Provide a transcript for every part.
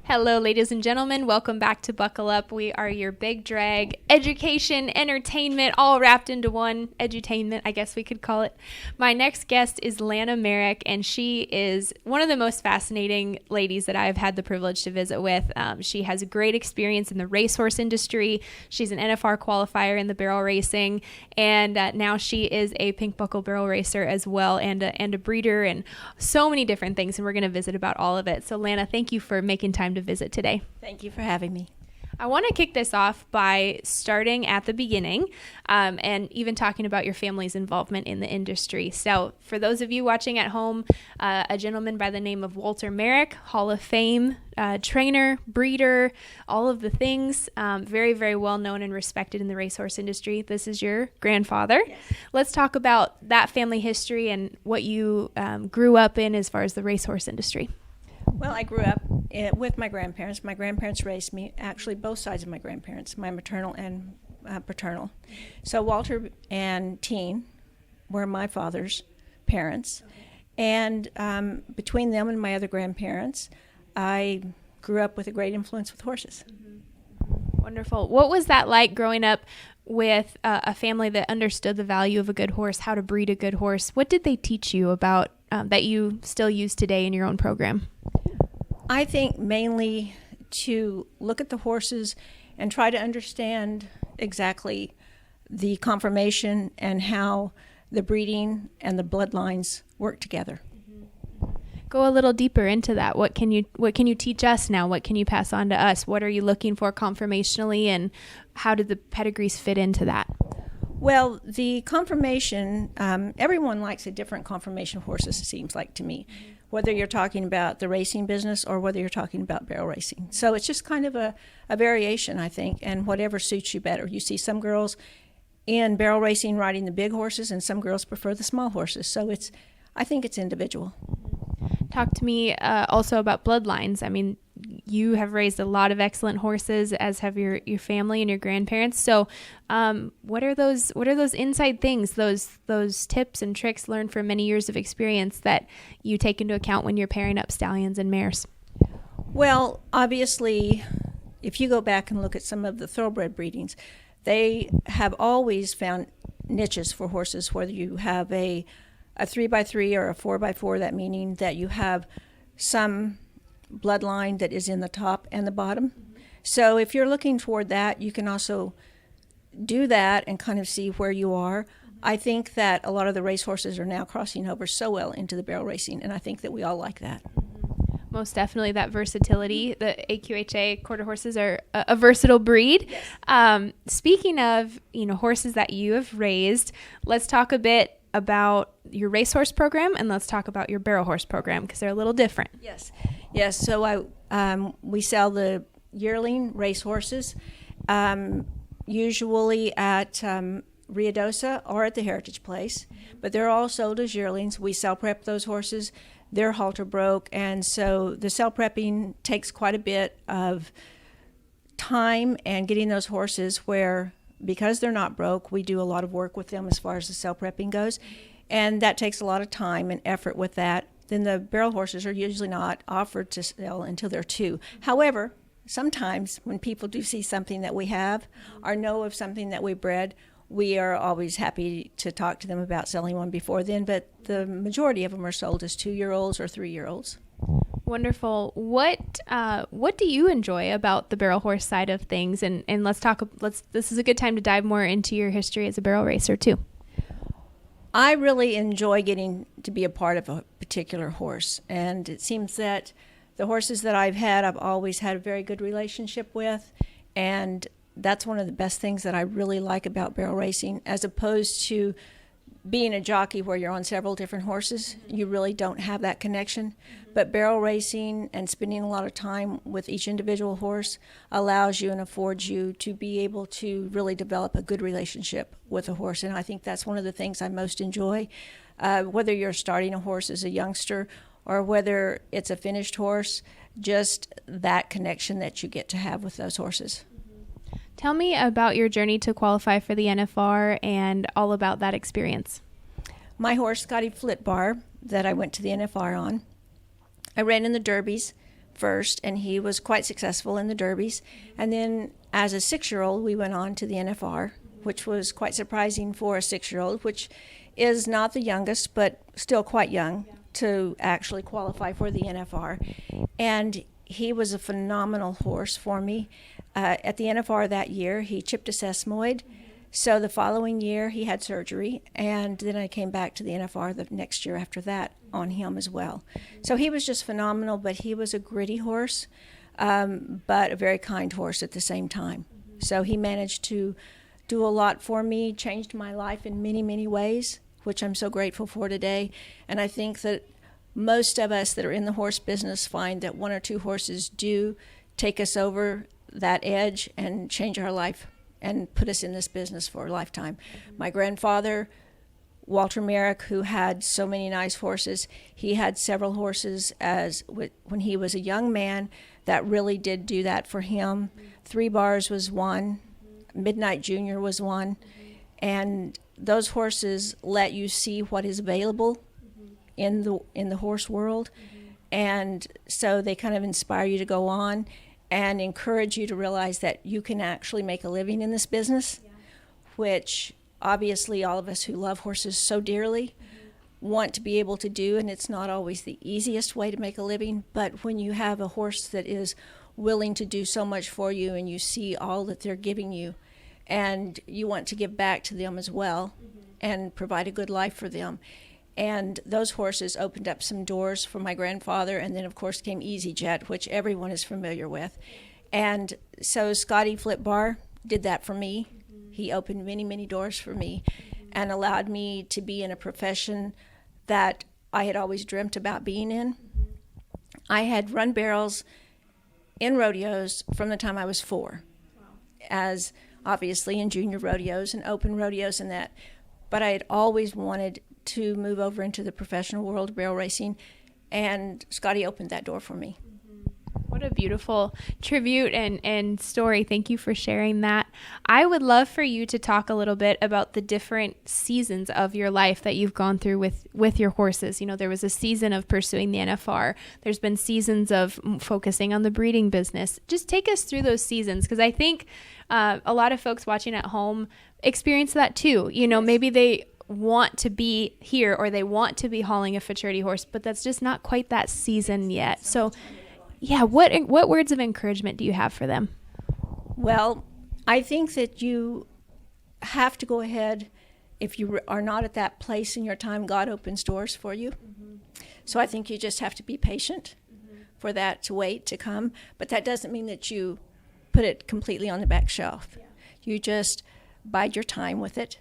Hello, ladies and gentlemen. Welcome back to Buckle Up. We are your big drag education, entertainment, all wrapped into one. Edutainment, I guess we could call it. My next guest is Lana Merrick, and she is one of the most fascinating ladies that I've had the privilege to visit with. She has a great experience in the racehorse industry. She's an NFR qualifier in the barrel racing, and now she is a pink buckle barrel racer as well, and a breeder, and so many different things. And we're going to visit about all of it. So, Lana, thank you for making time to visit today. Thank you for having me. I want to kick this off by starting at the beginning and even talking about your family's involvement in the industry. So for those of you watching at home, a gentleman by the name of Walter Merrick, Hall of Fame trainer, breeder, all of the things, very, very well known and respected in the racehorse industry. This is your grandfather. Yes. Let's talk about that family history and what you grew up in as far as the racehorse industry. Well, I grew up with my grandparents. My grandparents raised me, actually both sides of my grandparents, my maternal and paternal. So Walter and Teen were my father's parents. And between them and my other grandparents, I grew up with a great influence with horses. Wonderful. What was that like growing up with a family that understood the value of a good horse, how to breed a good horse? What did they teach you about that you still use today in your own program? I think mainly to look at the horses and try to understand exactly the conformation and how the breeding and the bloodlines work together. Go a little deeper into that. What can you teach us now? What can you pass on to us? What are you looking for conformationally, and how do the pedigrees fit into that? Well, the conformation, everyone likes a different conformation of horses, it seems like to me, whether you're talking about the racing business or whether you're talking about barrel racing. So it's just kind of a variation, I think, and whatever suits you better. You see some girls in barrel racing riding the big horses, and some girls prefer the small horses. So I think it's individual. Talk to me also about Bloodlines. I mean, you have raised a lot of excellent horses, as have your family and your grandparents. So what are those inside things, those tips and tricks learned from many years of experience that you take into account when you're pairing up stallions and mares? Well, obviously, if you go back and look at some of the thoroughbred breedings, they have always found niches for horses, whether you have a 3x3 or a 4x4, that meaning that you have some bloodline that is in the top and the bottom. So if you're looking toward that, you can also do that and kind of see where you are. I think that a lot of the racehorses are now crossing over so well into the barrel racing, and I think that we all like that. Most definitely, that versatility. The AQHA quarter horses are a versatile breed. Yes. Speaking of horses that you have raised, let's talk a bit about your racehorse program, and let's talk about your barrel horse program, because they're a little different. Yes. So we sell the yearling racehorses, usually at Riadosa or at the Heritage Place, but they're all sold as yearlings. We cell prep those horses. They're halter broke, and so the cell prepping takes quite a bit of time and getting those horses where, because they're not broke, we do a lot of work with them as far as the cell prepping goes, and that takes a lot of time and effort with that. Then the barrel horses are usually not offered to sell until they're 2. However, sometimes when people do see something that we have or know of something that we bred, we are always happy to talk to them about selling one before then, but the majority of them are sold as 2-year-olds or 3-year-olds. Wonderful. What do you enjoy about the barrel horse side of things? And this is a good time to dive more into your history as a barrel racer too. I really enjoy getting to be a part of a particular horse, and it seems that the horses that I've had, I've always had a very good relationship with, and that's one of the best things that I really like about barrel racing, as opposed to being a jockey where you're on several different horses. You really don't have that connection. But barrel racing and spending a lot of time with each individual horse allows you and affords you to be able to really develop a good relationship with a horse. And I think that's one of the things I most enjoy. Whether you're starting a horse as a youngster or whether it's a finished horse, just that connection that you get to have with those horses. Tell me about your journey to qualify for the NFR and all about that experience. My horse, Scotty Flitbar, that I went to the NFR on, I ran in the derbies first, and he was quite successful in the derbies. And then as a 6-year-old, we went on to the NFR, which was quite surprising for a 6-year-old, which is not the youngest, but still quite young to actually qualify for the NFR. And he was a phenomenal horse for me. At the NFR that year, he chipped a sesamoid. So the following year, he had surgery, and then I came back to the NFR the next year after that on him as well. So he was just phenomenal, but he was a gritty horse, but a very kind horse at the same time. So he managed to do a lot for me, changed my life in many, many ways, which I'm so grateful for today. And I think that most of us that are in the horse business find that 1 or 2 horses do take us over that edge and change our life and put us in this business for a lifetime. My grandfather, Walter Merrick, who had so many nice horses, he had several horses when he was a young man that really did do that for him. 3 Bars was one, Midnight Junior was one, and those horses let you see what is available in the horse world, and so they kind of inspire you to go on and encourage you to realize that you can actually make a living in this business, which obviously all of us who love horses so dearly want to be able to do, and it's not always the easiest way to make a living, but when you have a horse that is willing to do so much for you and you see all that they're giving you and you want to give back to them as well and provide a good life for them. And those horses opened up some doors for my grandfather, and then of course came EasyJet, which everyone is familiar with. And so Scotty Flipbar did that for me. He opened many, many doors for me and allowed me to be in a profession that I had always dreamt about being in. I had run barrels in rodeos from the time I was 4, as obviously in junior rodeos and open rodeos and that. But I had always wanted to move over into the professional world of barrel racing, and Scotty opened that door for me. What a beautiful tribute and story. Thank you for sharing that. I would love for you to talk a little bit about the different seasons of your life that you've gone through with your horses. You know, there was a season of pursuing the NFR. There's been seasons of focusing on the breeding business. Just take us through those seasons, because I think a lot of folks watching at home experience that too. You know, maybe they want to be here or they want to be hauling a futurity horse, but that's just not quite that season yet. So yeah, what words of encouragement do you have for them? Well, I think that you have to go ahead. If you are not at that place in your time, God opens doors for you. So I think you just have to be patient for that to wait to come. But that doesn't mean that you put it completely on the back shelf. You just bide your time with it.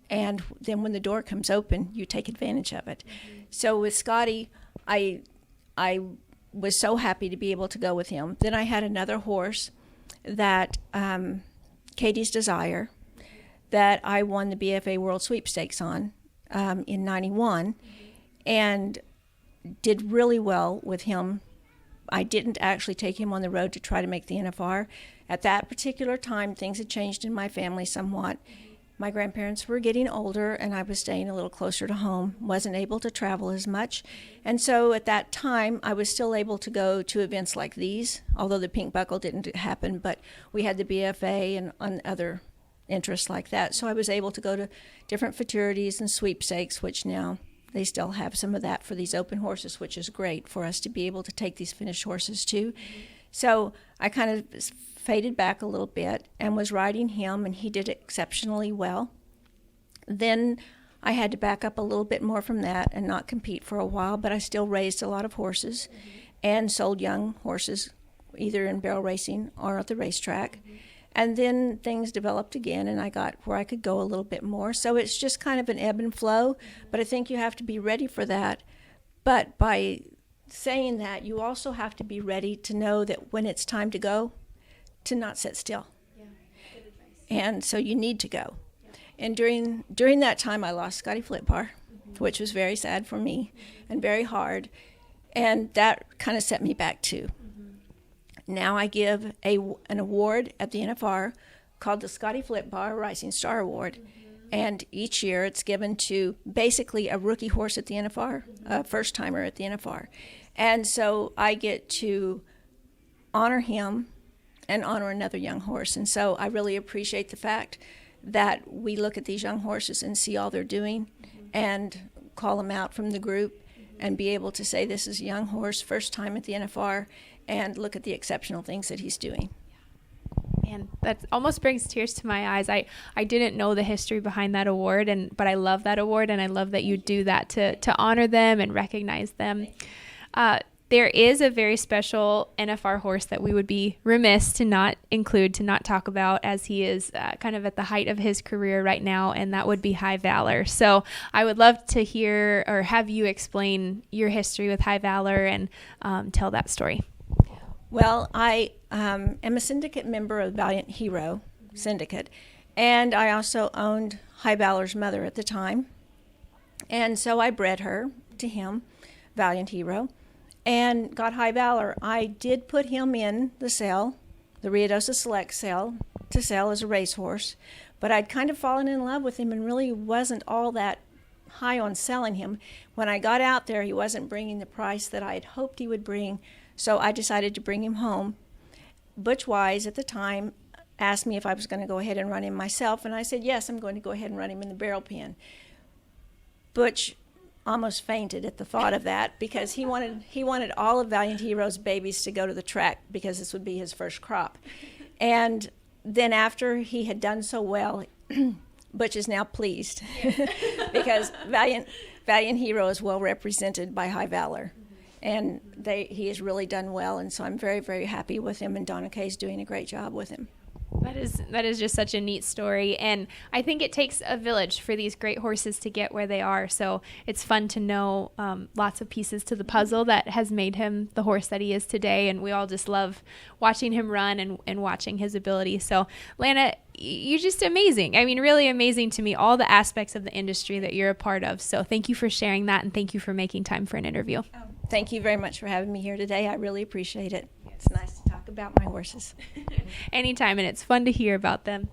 And then when the door comes open, you take advantage of it. So with Scotty, I was so happy to be able to go with him. Then I had another horse that, Katie's Desire, that I won the BFA World Sweepstakes on in 91, and did really well with him. I didn't actually take him on the road to try to make the NFR. At that particular time, things had changed in my family somewhat. My grandparents were getting older, and I was staying a little closer to home, wasn't able to travel as much. And so at that time, I was still able to go to events like these, although the Pink Buckle didn't happen, but we had the BFA and other interests like that. So I was able to go to different futurities and sweepstakes, which now they still have some of that for these open horses, which is great for us to be able to take these finished horses too. So I kind of faded back a little bit and was riding him, and he did exceptionally well. Then I had to back up a little bit more from that and not compete for a while, but I still raised a lot of horses and sold young horses, either in barrel racing or at the racetrack. And then things developed again, and I got where I could go a little bit more. So it's just kind of an ebb and flow, but I think you have to be ready for that. But by saying that, you also have to be ready to know that when it's time to go, to not sit still. Yeah, good advice. And so you need to go. Yeah. And during that time, I lost Scotty Flipbar, which was very sad for me and very hard. And that kind of set me back too. Now I give an award at the NFR called the Scotty Flipbar Rising Star Award. And each year it's given to basically a rookie horse at the NFR, a first-timer at the NFR. And so I get to honor him and honor another young horse. And so I really appreciate the fact that we look at these young horses and see all they're doing and call them out from the group and be able to say this is a young horse, first time at the NFR, and look at the exceptional things that he's doing. Man, that almost brings tears to my eyes. I didn't know the history behind that award, but I love that award, and I love that you do that to honor them and recognize them. There is a very special NFR horse that we would be remiss to not include, to not talk about, as he is kind of at the height of his career right now, and that would be High Valor. So I would love to hear or have you explain your history with High Valor and tell that story. Well, I am a syndicate member of Valiant Hero Syndicate, and I also owned High Valor's mother at the time. And so I bred her to him, Valiant Hero, and got High Valor. I did put him in the sale, the Ruidoso Select sale, to sell as a racehorse, but I'd kind of fallen in love with him and really wasn't all that high on selling him. When I got out there, he wasn't bringing the price that I had hoped he would bring, so I decided to bring him home. Butch Wise at the time asked me if I was going to go ahead and run him myself, and I said, yes, I'm going to go ahead and run him in the barrel pen. Butch almost fainted at the thought of that because he wanted all of Valiant Hero's babies to go to the track because this would be his first crop. And then after he had done so well, Butch is now pleased because Valiant Hero is well represented by High Valor. And he has really done well, and so I'm very, very happy with him, and Donna Kay's doing a great job with him. That is just such a neat story, and I think it takes a village for these great horses to get where they are, so it's fun to know lots of pieces to the puzzle that has made him the horse that he is today, and we all just love watching him run and watching his ability. So Lana, you're just amazing. I mean, really amazing to me, all the aspects of the industry that you're a part of, so thank you for sharing that, and thank you for making time for an interview. Thank you very much for having me here today. I really appreciate it. It's nice to talk about my horses. Anytime, and it's fun to hear about them.